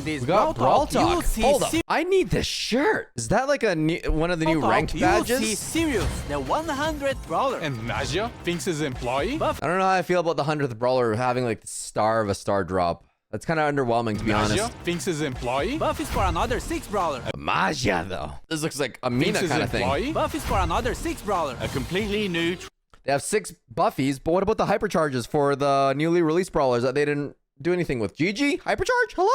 This We got Brawl Talk. Hold up. You I need this shirt. Is that like a new, one of the new ranked badges? see Sirius, the 100th Brawler. And Naja, Finks' employee? Buff I don't know how I feel about the 100th Brawler having like the star of a star drop. That's kind of underwhelming, to be honest. Naja, Finks' employee? Buff is for another 6 Brawler. Magia, though. This looks like a Mina Finks' kind of thing. employee? Buff is for another 6 Brawler. A completely new They have 6 Buffies, but what about the hypercharges for the newly released Brawlers that they didn't do anything with? GG? Hypercharge? Hello?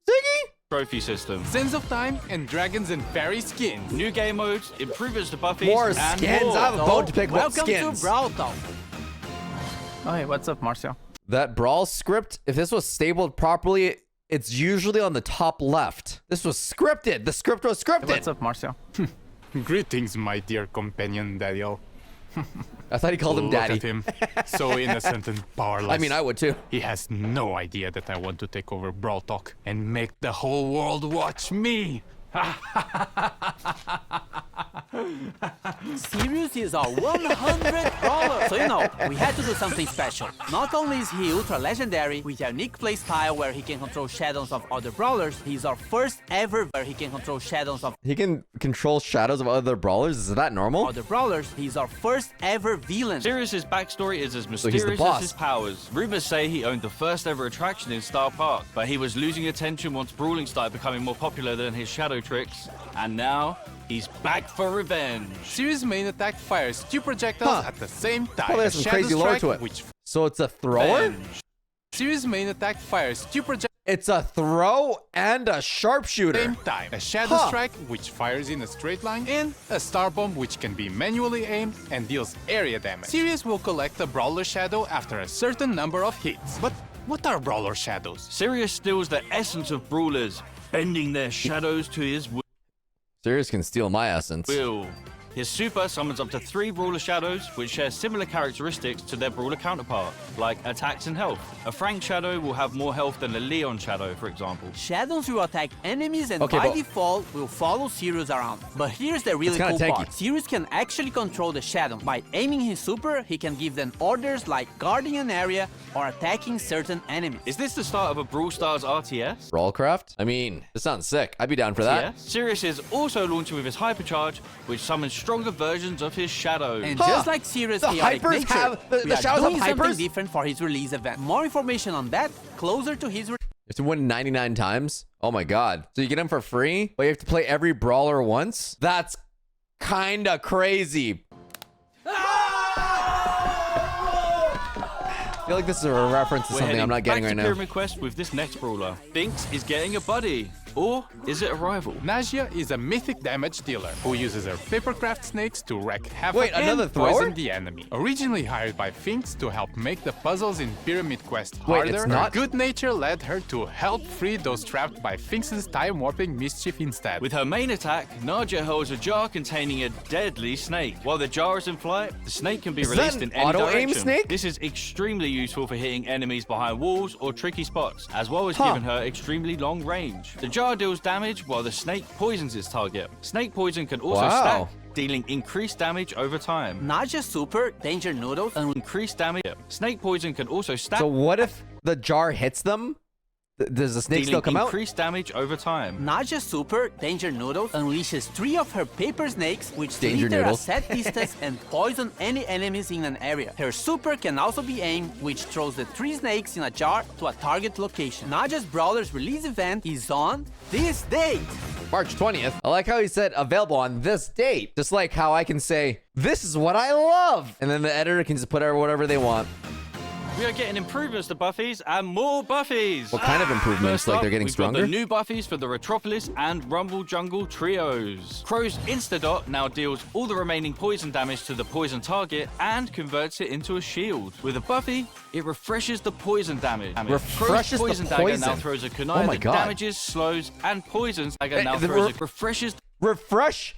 Ziggy? trophy system. Sands of Time and Dragons and Fairy skins. New game modes, improvements to buffies, More and skins. more. I have a bone to pick about Welcome skins. to Brawl Talk. Oh, hey, what's up, Marcio? That Brawl script, if this was stapled properly, it's usually on the top left. This was scripted. The script was scripted. What's up, Marcio? Greetings, my dear companion, Daniel. I thought he called him Look Daddy. at him. So innocent and powerless. I mean, I would too. He has no idea that I want to take over Brawl Talk and make the whole world watch me. Sirius is our 100th Brawler. So we had to do something special. Not only is he ultra legendary with a unique playstyle where he can control shadows of other Brawlers, he's our first ever where he can control shadows of He can control shadows of other brawlers. Is that normal? other Brawlers. He's our first ever villain. Sirius's backstory is as he's mysterious the as boss. his powers. Rumors say he owned the first ever attraction in Star Park, but he was losing attention once brawling started becoming more popular than his shadow tricks, and now he's back for revenge. Sirius' main attack fires 2 projectiles Huh. at the same time. Well, there's A some Shadow crazy lore Strike, to it. Which So it's a thrower? Sirius' main attack fires 2 projectiles It's a throw and a at the sharpshooter. same time. A Shadow Huh. Strike, which fires in a straight line, and a Star Bomb, which can be manually aimed and deals area damage. Sirius will collect a Brawler Shadow after a certain number of hits. But what are Brawler Shadows? Sirius steals the essence of brawlers, bending their shadows to his Sirius can steal my essence. will. His super summons up to 3 brawler shadows, which share similar characteristics to their brawler counterpart, like attacks and health. A Frank shadow will have more health than a Leon shadow, for example. Shadows will attack enemies and Okay, by but- default will follow Sirius around. But here's the really kinda cool tanky. part. Sirius can actually control the shadow. By aiming his super, he can give them orders like guarding an area or attacking certain enemies. Is this the start of a Brawl Stars RTS? Brawlcraft? I mean, this sounds sick. I'd be down for that. Yeah. Sirius is also launching with his hypercharge, which summons stronger versions of his shadow. And Huh. just like Sirius' The chaotic hypers nature, have- the we are shadows have doing something hypers? different for his release event. More information on that closer to his You have to win 99 times? Oh my god. So you get him for free, but you have to play every brawler once? That's kinda crazy. I feel like this is a reference to We're something heading I'm not getting back right to now. Pyramid Quest with this next brawler. Finks is getting a buddy. Or is it a rival? Naja is a mythic damage dealer who uses her papercraft snakes to wreak havoc Wait, another and thrower? poison the enemy. Originally hired by Finks to help make the puzzles in Pyramid Quest Wait, harder, it's her not- good nature led her to help free those trapped by Finks' time-warping mischief instead. With her main attack, Naja holds a jar containing a deadly snake. While the jar is in flight, the snake can be Is that released an in any auto-aim direction. snake? This is extremely useful for hitting enemies behind walls or tricky spots, as well as Huh. giving her extremely long range. The jar deals damage while the snake poisons its target. Snake poison can also Wow. stack, dealing increased damage over time. Naja Super, Danger Noodles, and Increased damage. Snake poison can also stack, So what if the jar hits them? Does the snake dealing still come out? increased damage over time. Naja Super, Danger Noodles, unleashes 3 of her paper snakes, which Danger slither a Noodles. set distance and poison any enemies in an area. Her super can also be aimed, which throws the 3 snakes in a jar to a target location. Naja's Brawler's release event is on this date. March 20th. I like how he said available on this date. Just like how I can say, this is what I love. And then the editor can just put out whatever they want. We are getting improvements to buffies and more buffies. What kind of improvements? First Like up, they're getting we've stronger? got the new buffies for the Retropolis and Rumble Jungle trios. Crow's Instadot now deals all the remaining poison damage to the poison target and converts it into a shield. With a buffy, it refreshes the poison damage. Refreshes Crow's the poison dagger now poison? throws a Oh kunai my that God. damages, slows, and poisons. Dagger now the throws a refreshes. Refresh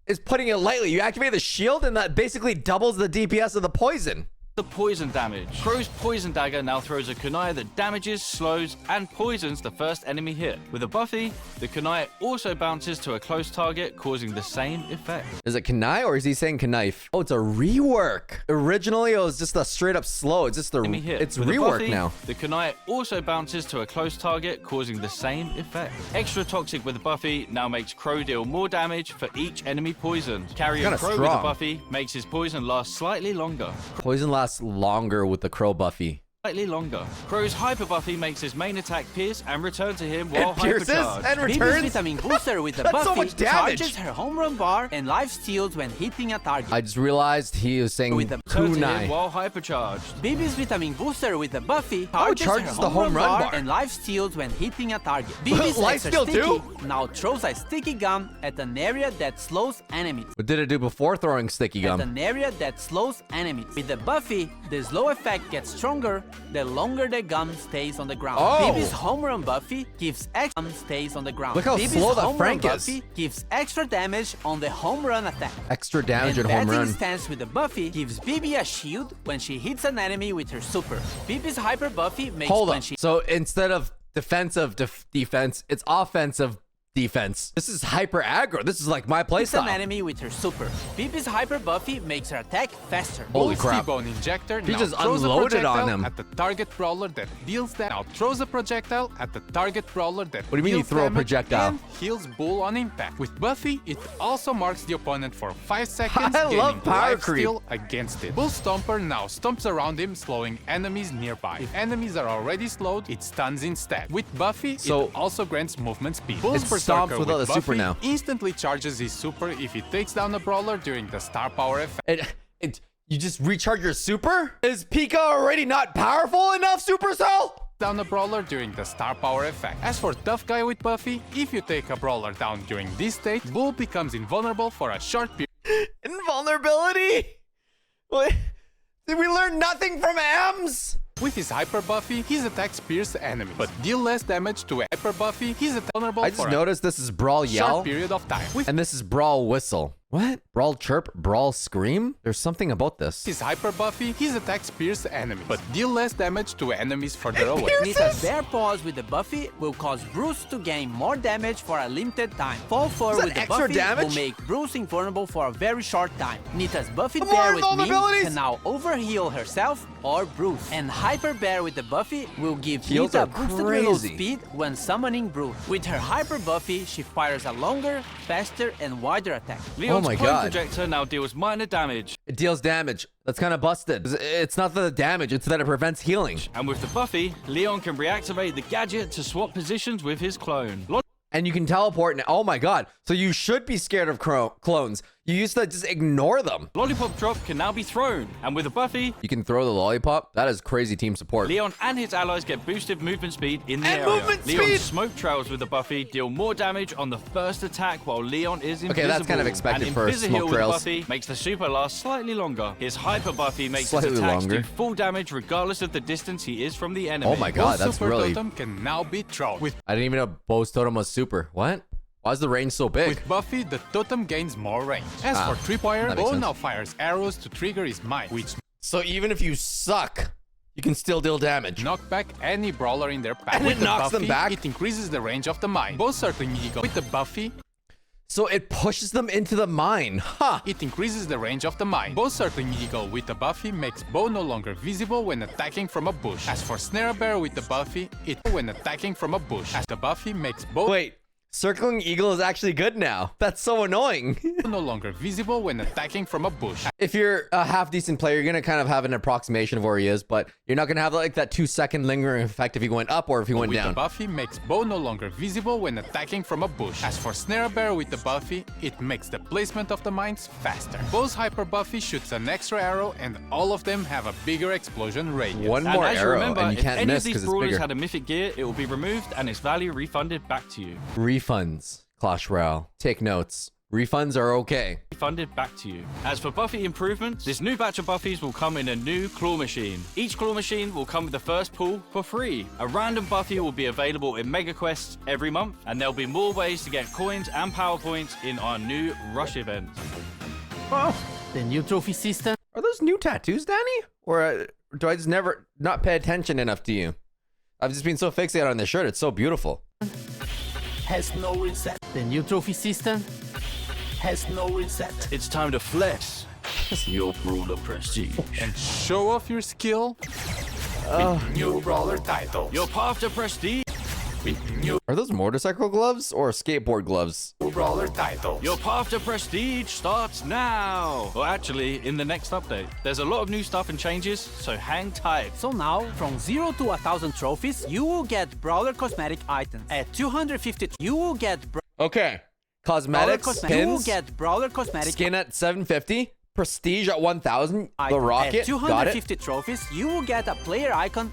is putting it lightly. You activate the shield and that basically doubles the DPS of the poison. the poison damage. Crow's Poison Dagger now throws a kunai that damages, slows, and poisons the first enemy hit. With a Buffy, the kunai also bounces to a close target, causing the same effect. Is it kunai or is he saying knife? Oh, it's a rework. Originally, it was just a straight up slow. It's just Enemy hit. it's With a rework Buffy, now. The kunai also bounces to a close target, causing the same effect. Extra Toxic with a Buffy now makes Crow deal more damage for each enemy poisoned. Carrying Kinda Crow with strong. a Buffy makes his poison last slightly longer. Poison lasts longer with the Crow Buffy. Slightly longer. Crow's Hyper Buffy makes his main attack pierce and return to him while Pierces hypercharged. and Bibi's returns. vitamin booster with the That's so Buffy much damage. charges her home run bar and life steals when hitting a target. I just realized he was saying With the Return to him kunai. while hypercharged. Bibi's vitamin booster with the Buffy charges charges her the home run bar. and life steals when hitting a target. Bibi's Life extra steal sticky too? now throws a sticky gum at an area that slows enemies. What did it do before throwing sticky At gum? an area that slows enemies. With the Buffy, the slow effect gets stronger the longer the gum stays on the ground. Oh. Bibi's home run Buffy gives extra gum stays on the ground. Look how Bibi's slow that home Frank run is. Buffy gives extra damage on the home run attack. Extra damage And at home batting run. stance with the Buffy gives Bibi a shield when she hits an enemy with her super. Bibi's Hyper Buffy makes Hold when up. she So instead of defensive defense, it's offensive defense. This is hyper aggro. This is like my hits an playstyle. enemy with her super. Bibi's Hyper Buffy makes her attack faster. Holy Bull's crap. T-Bone Injector He now just throws unloaded a on projectile him. at the target brawler that deals that. Now throws a projectile at the target brawler that What do you mean you deals throw a damage projectile? and heals Bull on impact. With Buffy, it also marks the opponent for 5 seconds, I gaining love power life creep. steal against it. Bull Stomper now stomps around him, slowing enemies nearby. If enemies are already slowed, it stuns instead. With Buffy, So- it also grants movement speed. Bull's It stomps Berserker without with the super Buffy now. instantly charges his super if he takes down a brawler during the star power effect. You just recharge your super? Is Pika already not powerful enough, Supercell? Down a brawler during the star power effect. As for Tough Guy with Buffy, if you take a brawler down during this state, Bull becomes invulnerable for a short period. Invulnerability? What? Did we learn nothing from Ems? With his Hyper Buffy, his attacks pierce enemies, but deal less damage to a Hyper Buffy. He's vulnerable I for just noticed this is Brawl a Yell, short period of time. With and this is Brawl Whistle. What? Brawl Chirp? Brawl Scream? There's something about this. his Hyper Buffy, his attacks pierce enemies, but deal less damage to enemies further away. Nita's Bear Paws with the Buffy will cause Bruce to gain more damage for a limited time. Fall 4 Is that with the extra Buffy damage? will make Bruce invulnerable for a very short time. Nita's Buffy More Bear with me vulnerabilities? can now overheal herself or Bruce. And Hyper Bear with the Buffy will give Heals Nita are boosted reload crazy. speed when summoning Bruce. With her Hyper Buffy, she fires a longer, faster, and wider attack. Leon's my Clone God. Projector now deals minor damage, It deals damage. That's kind of busted. It's not the damage, it's that it prevents healing. and with the Buffy, Leon can reactivate the gadget to swap positions with his clone. And you can teleport. And, oh my god. So you should be scared of clones. You used to just ignore them. Lollipop Drop can now be thrown, and with a Buffy, You can throw the lollipop. That is crazy team support. Leon and his allies get boosted movement speed in the And area. movement Leon's speed! smoke trails with the Buffy deal more damage on the first attack while Leon is invisible. Okay, that's kind of expected and for Invisiheal smoke with the trails. Buffy makes the super last slightly longer. His Hyper Buffy makes Slightly his attacks longer. do full damage regardless of the distance he is from the enemy. Oh my god, Bull's that's Super really... Totem can now be thrown. With I didn't even know Bo's totem was super. What? Why is the range so big? With Buffy, the totem gains more range. As for Tripwire, that makes Bo sense. now fires arrows to trigger his mind, which So even if you suck, you can still deal damage. knock back any brawler in their path. And With it the knocks Buffy, them back? It increases the range of the mine. Both certain eagle. With the Buffy, So it pushes them into the mine. Huh. it increases the range of the mine. Both certain eagle with the Buffy makes Bo no longer visible when attacking from a bush. As for Snare Bear with the Buffy, it when attacking from a bush. As the Buffy makes Bo Wait. Circling Eagle is actually good now. That's so annoying. no longer visible when attacking from a bush. If you're a half decent player, you're gonna kind of have an approximation of where he is, but you're not gonna have like that 2-second lingering effect if he went up or if he went With the down. Buffy makes Bo no longer visible when attacking from a bush. As for Snare Bear with the Buffy, it makes the placement of the mines faster. Bo's Hyper Buffy shoots an extra arrow and all of them have a bigger explosion radius. One And more as you arrow, remember, and you if can't any miss of these because it's brawlers bigger. had a mythic gear, it will be removed and its value refunded back to you. Refunds, Clash Royale. Take notes. Refunds are okay. Refunded back to you. As for Buffy improvements, this new batch of Buffies will come in a new claw machine. Each claw machine will come with the first pull for free. A random Buffy will be available in Mega Quests every month, and there'll be more ways to get coins and power points in our new Rush event. Oh, the new trophy system. Are those new tattoos, Danny? Or do I just never not pay attention enough to you? I've just been so fixated on this shirt. It's so beautiful. Has no reset. The new trophy system has no reset. It's time to flex your Brawler prestige. And show off your skill. New Brawler title. Your path to prestige. Are those motorcycle gloves or skateboard gloves? New Brawler titles. Your path to prestige starts now. Well, actually, in the next update. There's a lot of new stuff and changes, so hang tight. So now, from 0 to 1,000 trophies, you will get Brawler cosmetic items. At 250, you will get Okay. Brawler Cosmetics, cosmetic. You will pins, get Brawler cosmetic skin at 750, prestige at 1,000, the item. rocket, At 250 trophies, you will get a player icon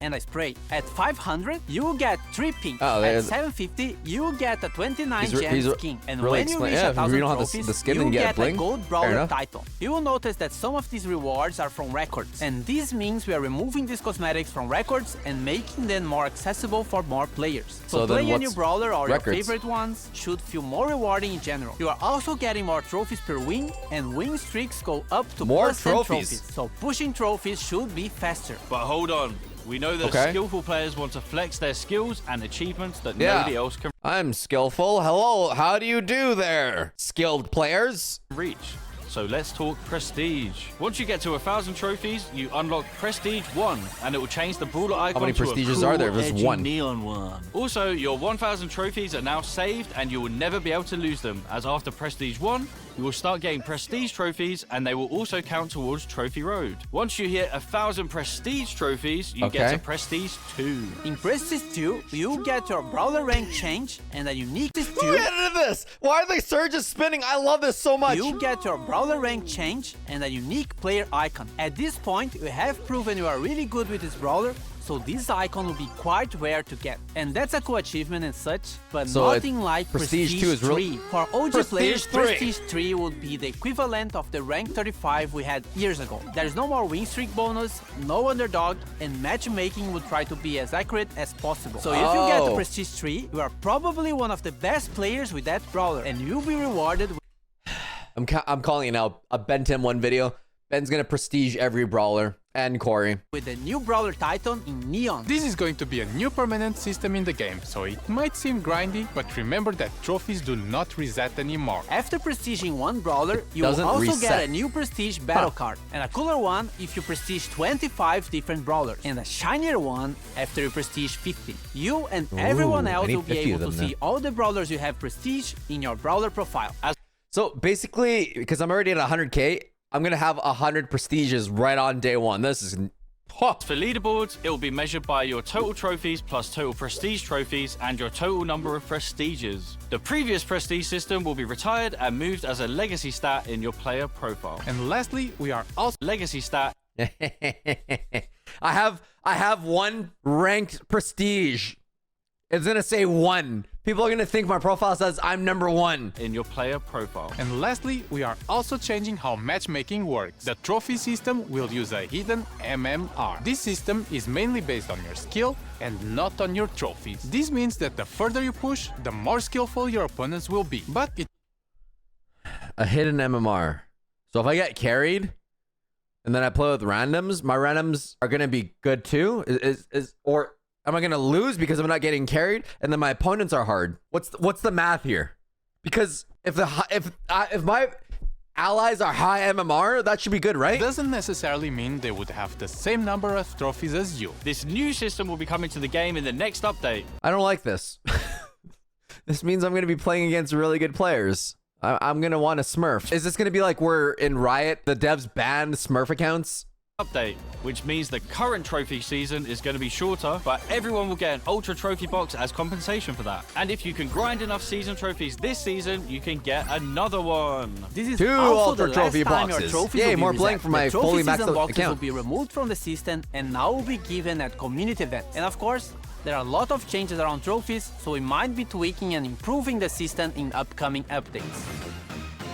and a spray. At 500, you will get 3 pins. Oh, At 750, you will get a 29 gem he's skin. And really when you reach yeah, if 1,000 you don't have trophies, the skin, you then will you get get bling. a gold Fair Brawler enough. title. You will notice that some of these rewards are from records. And this means we are removing these cosmetics from records and making them more accessible for more players. So then playing a new what's Brawler or records? your favorite ones should feel more rewarding in general. You are also getting more trophies per win, and win streaks go up to More plus 10 trophies. So pushing trophies should be faster. But hold on. We know that Okay. skillful players want to flex their skills and achievements that Yeah. nobody else can I'm skillful. Hello, how do you do there, skilled players? reach. So let's talk prestige. Once you get to 1,000 trophies, you unlock Prestige 1, and it will change the Brawler icon many to a prestiges cool, are there? There's edgy one. neon one. Also, your 1,000 trophies are now saved, and you will never be able to lose them, as after Prestige 1, you will start getting Prestige trophies, and they will also count towards Trophy Road. Once you hit 1,000 Prestige trophies, you get Okay. to Prestige 2. In Prestige 2, you get your Brawler rank change and a unique Prestige Who 2. edited this? Why are the surges spinning? I love this so much. You get your Brawler rank change and a unique player icon. At this point, you have proven you are really good with this Brawler, so this icon will be quite rare to get. And that's a cool achievement and such, but So nothing like Prestige 2 is 3. For OG Prestige players, 3. Prestige 3 would be the equivalent of the rank 35 we had years ago. There's no more win streak bonus, no underdog, and matchmaking would try to be as accurate as possible. So if you get to Oh. Prestige 3, you are probably one of the best players with that Brawler, and you'll be rewarded with I'm calling it now. A Ben Tim 1 video. Ben's gonna prestige every brawler and Corey. the new Brawler Titan in Neon. This is going to be a new permanent system in the game, so it might seem grindy, but remember that trophies do not reset anymore. After prestiging one Brawler, you will Doesn't also reset. get a new Prestige battle card, and a cooler one if you prestige 25 different Brawlers, and a shinier one after you prestige 50. You and everyone Ooh, else I need will be 50 able of to them see all the Brawlers you have prestige in your Brawler profile. So basically, because I'm already at 100k, I'm gonna have 100 prestiges right on day one. This is For leaderboards, it will be measured by your total trophies plus total prestige trophies and your total number of prestiges. The previous prestige system will be retired and moved as a legacy stat in your player profile. And lastly, we are also Legacy stat I have one ranked prestige. It's gonna say 1. People are gonna think my profile says I'm number 1. in your player profile. And lastly, we are also changing how matchmaking works. The trophy system will use a hidden MMR. This system is mainly based on your skill and not on your trophies. This means that the further you push, the more skillful your opponents will be. But it A hidden MMR. So if I get carried and then I play with randoms, my randoms are gonna be good too. Or am I gonna lose because I'm not getting carried and then my opponents are hard? What's the math here? Because if my allies are high MMR, that should be good, right? doesn't necessarily mean they would have the same number of trophies as you. This new system will be coming to the game in the next update. I don't like this. This means I'm gonna be playing against really good players. I'm gonna want a Smurf. Is this gonna be like we're in Riot, the devs banned Smurf accounts? Which means the current trophy season is going to be shorter, but everyone will get an ultra trophy box as compensation for that. And if you can grind enough season trophies this season, you can get another one. This is 2 also Ultra the Trophy last time your boxes. trophies Yay, will be more reset. blank for my The trophy fully maxed season out boxes account. will be removed from the system and now will be given at community events. And of course, there are a lot of changes around trophies, so we might be tweaking and improving the system in upcoming updates.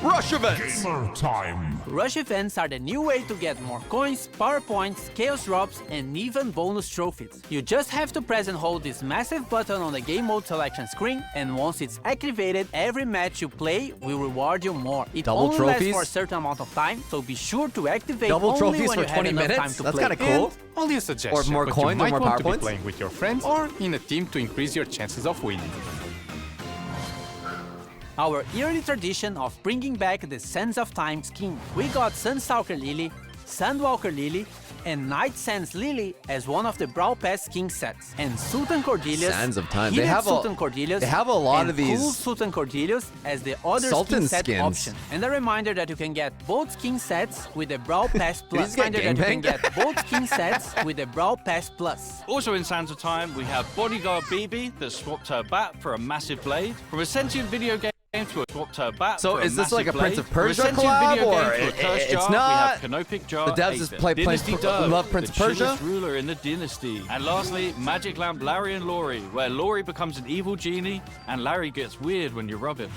Rush events. Gamer time. Rush events are the new way to get more coins, power points, chaos drops, and even bonus trophies. You just have to press and hold this massive button on the game mode selection screen, and once it's activated, every match you play will reward you more. It Double only trophies? lasts for a certain amount of time, so be sure to activate Double only trophies when for you have 20 enough time minutes? to That's play. kind of cool. And only a suggestion, Or more but coins, you or might more want power to points? be playing with your friends or in a team to increase your chances of winning. Our yearly tradition of bringing back the Sands of Time skin. We got Sunstalker Lily, Sandwalker Lily, and Night Sands Lily as one of the Brawl Pass skin sets. And Sultan Cordelius, Sands of Time. Heated They have Sultan Cordelius, they have a lot and of these Cool Sultan Cordelius as the other Sultan skin set skins. option. And a reminder that you can get both skin sets with the Brawl Pass Plus. just get Reminder that you can gangbanged? get both skin sets with the Brawl Pass Plus. Also in Sands of Time, we have Bodyguard BB that swapped her bat for a massive blade. From a sentient video game to a swapped her bat So for a is this like a massive Prince of blade. Persia From a sentient collab, video or game to a curse it's jar, not? we have Canopic Jar. The devs just play Dynasty Dove, love Prince of the Persia? chillest ruler in the dynasty. And lastly, Magic Lamp Larry and Laurie, where Laurie becomes an evil genie and Larry gets weird when you rub him.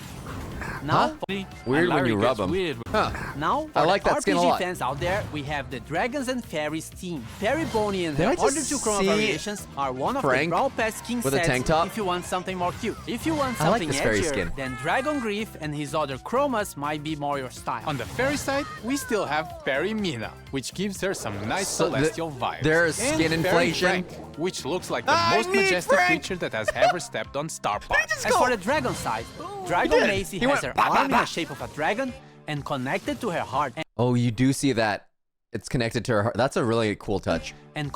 Now, And Weird when Larry you rub gets him. weird. Huh. Now, I for like the that skin a RPG lot. fans out there, we have the Dragons and Fairies team. Fairy Bonnie and Did her I just other two chroma see variations are one of the Frank Brawl Pass skin with a sets tank top? if you want something more cute. If you want I like something this fairy edgier, skin. then Dragon Grief and his other chromas might be more your style. On the fairy side, we still have Fairy Mina, which gives her some nice So celestial vibes. there's And skin Fairy inflation. Frank, which looks like the I most need majestic Frank. creature that has ever stepped on Star Fox. As for the dragon side, Dragon did. Macy He has went her bah, bah, arm in bah. the shape of a dragon and connected to her heart. Oh, you do see that. It's connected to her heart. That's a really cool touch. And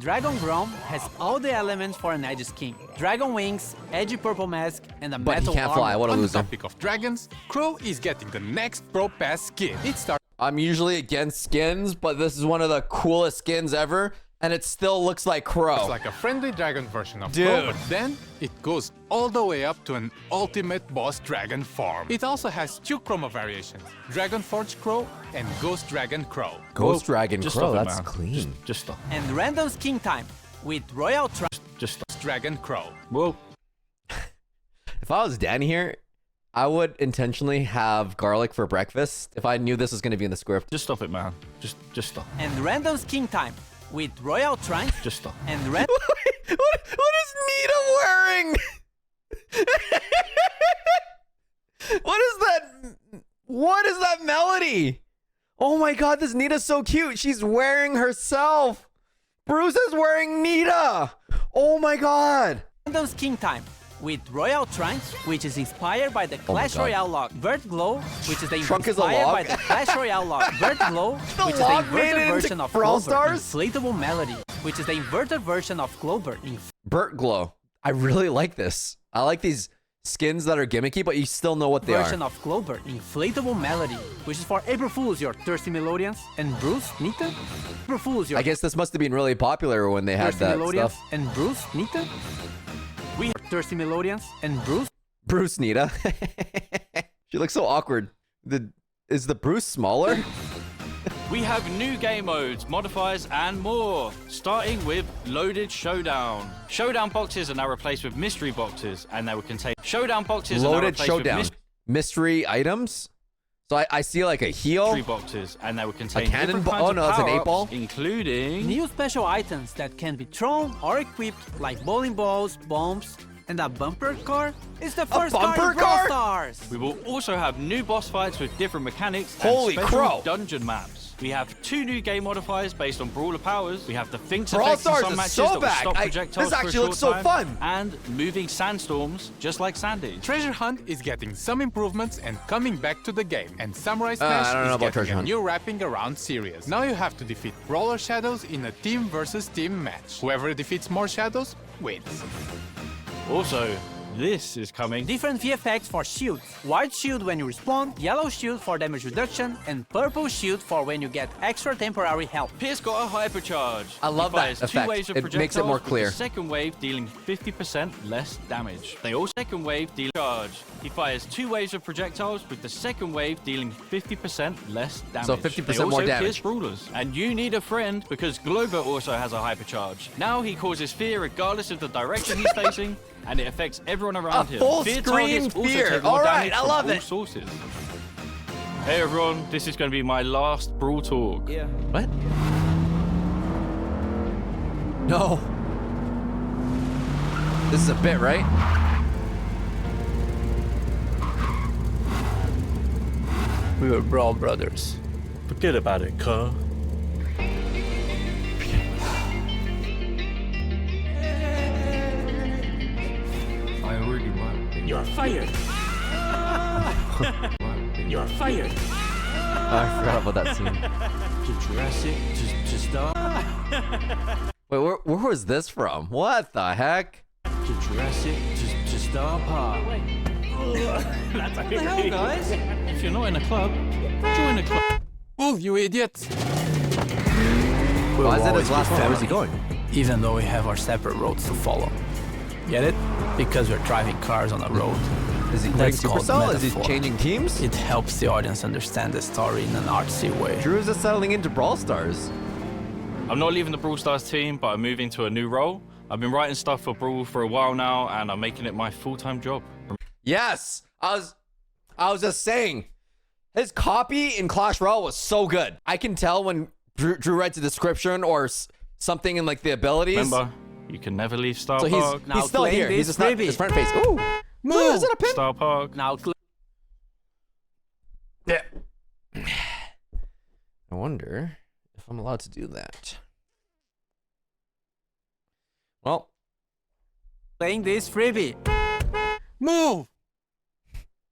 Dragon Grom has all the elements for an edge skin. Dragon wings, edgy purple mask, and a But he metal can't fly. armor. What a On the loser. topic of dragons, Crow is getting the next Pro Pass skin. It starts I'm usually against skins, but this is one of the coolest skins ever, and it still looks like Crow. like a friendly dragon version of Dude. Crow, but then it goes all the way up to an ultimate boss dragon form. It also has two chroma variations, Dragon Forge Crow and Ghost Dragon Crow. Ghost Dragon Just Crow. stop it, That's man. clean. Just stop. And random skin time with Royal Just stop. Dragon Crow. Well, If I was Dan here, I would intentionally have garlic for breakfast if I knew this was going to be in the script. just stop it, man. Just stop. and random skin time with Royal Trunk Just stop. and what is Nita wearing? What is that melody? Oh my god, this Nita's so cute. She's wearing herself. Bruce is wearing Nita. Oh my god. random skin time with Royal Trunk, which is inspired by the Clash God. Royale log. Vert Glow, which is the Trunk is a inspired log? by the Clash Royale log. Vert Glow, The which is the log made it inverted into version of Brawl Clover. Stars? Inflatable Melody, which is the inverted version of Clover. Burt Glow. I really like this. I like these skins that are gimmicky, but you still know what they Version are. of Clover, Inflatable Melody, which is for April Fools, your thirsty Melodians, and Bruce, Nita. April Fools, your I guess this must have been really popular when they had thirsty that Melodians, stuff. and Bruce, Nita. We have thirsty Melodians, and Bruce. Bruce Nita. She looks so awkward. Is the Bruce smaller? We have new game modes, modifiers, and more. Starting with Loaded Showdown. Showdown boxes are now replaced with mystery boxes, and they will contain Showdown boxes are now Loaded replaced Showdown. with Mystery items? So I see like a heel. mystery boxes, and they will contain cannon different ball- kinds oh, of no, that's an power-ups, 8-ball? including New special items that can be thrown or equipped, like bowling balls, bombs, and a bumper car. It's the first car bumper in Brawl car? Stars. We will also have new boss fights with different mechanics Holy and special crow. dungeon maps. We have two new game modifiers based on Brawler powers. We have the Finks Brawl effects in Stars some is matches so that will back. stop This projectiles for a actually short looks so time, fun. and moving sandstorms, just like Sandy. Treasure Hunt is getting some improvements and coming back to the game, and Samurai I Smash don't know is about Treasure getting a Hunt. new wrapping around Sirius. Now you have to defeat Brawler Shadows in a team versus team match. Whoever defeats more shadows wins. Also, this is coming. Different VFX for shields. White shield when you respawn, yellow shield for damage reduction, and purple shield for when you get extra temporary health. Pierce got a hypercharge. I love He fires that two effect. waves of It makes it more projectiles, with clear. The second wave dealing 50% less damage. They also second wave dealing charge. He fires two waves of projectiles with the second wave dealing 50% less damage. So 50% They also more damage. pierce brawlers. And you need a friend because Glover also has a hypercharge. Now he causes fear regardless of the direction he's facing, and it affects everyone around him. full Fear screen targets also fear. take more All right, damage I from love all it. sources. Hey everyone, this is going to be my last Brawl Talk. Yeah. What? No. This is a bit, right? We were Brawl brothers. Forget about it, cuz. I already won. You're fired. You're fired. I forgot about that scene. Jurassic, just stop. Wait, where was this from? What the heck? Jurassic, just stop. That's a What the hell, guys? If you're not in a club, join a club. Oh, you idiot! We'll Why is it always his last be one? Where's he family, going? even though we have our separate roads to follow. Get it? Because we're driving cars on a road. Is he quitting That's called Supercell? Is he metaphor. changing teams? It helps the audience understand the story in an artsy way. Drew is just settling into Brawl Stars. I'm not leaving the Brawl Stars team, but I'm moving to a new role. I've been writing stuff for Brawl for a while now, and I'm making it my full-time job. Yes, I was just saying, his copy in Clash Royale was so good. I can tell when Drew writes a description or something in like the abilities. Remember, you can never leave Star So Park. Now he's still claim here. He's this just not freebie. his front face. Ooh, move! Is that a pin? Star Park. Now, Yeah. I wonder if I'm allowed to do that. Well, playing this freebie. Move!